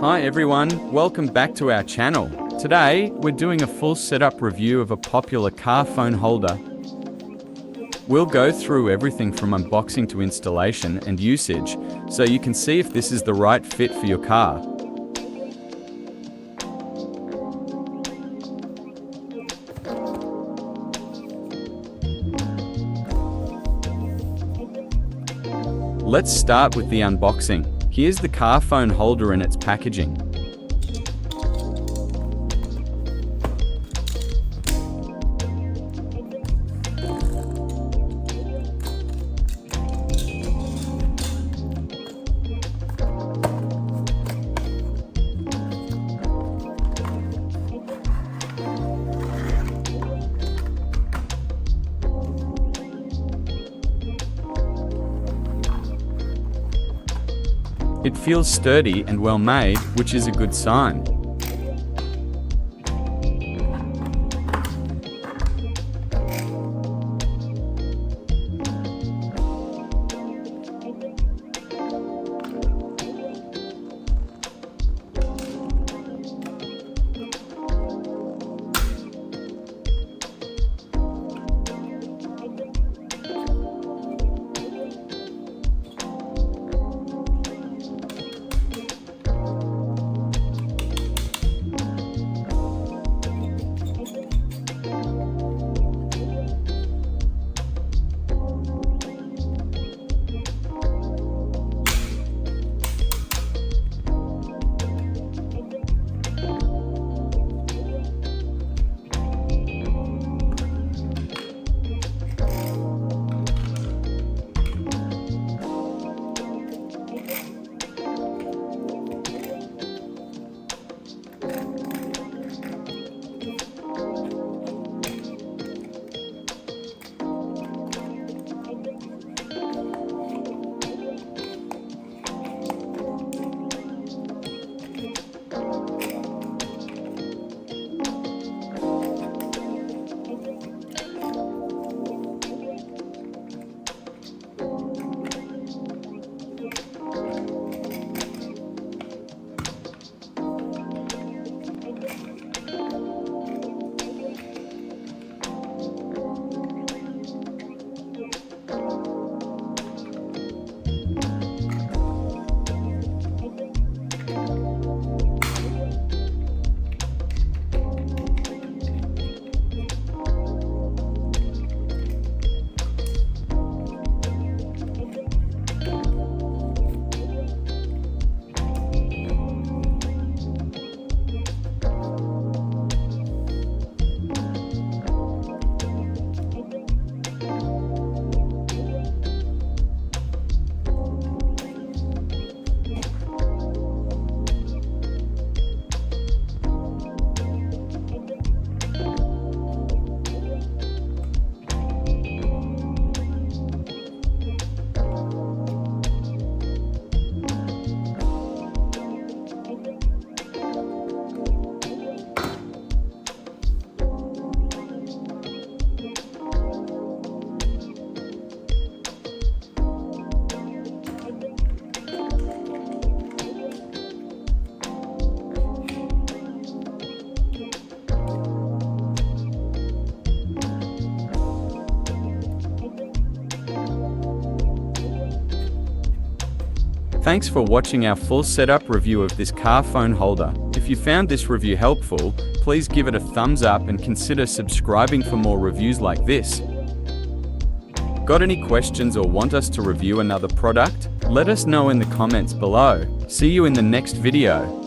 Hi everyone, welcome back to our channel. Today, we're doing a full setup review of a popular car phone holder. We'll go through everything from unboxing to installation and usage, so you can see if this is the right fit for your car. Let's start with the unboxing. Here's the car phone holder and its packaging. It feels sturdy and well made, which is a good sign. Thanks for watching our full setup review of this car phone holder. If you found this review helpful, please give it a thumbs up and consider subscribing for more reviews like this. Got any questions or want us to review another product? Let us know in the comments below. See you in the next video.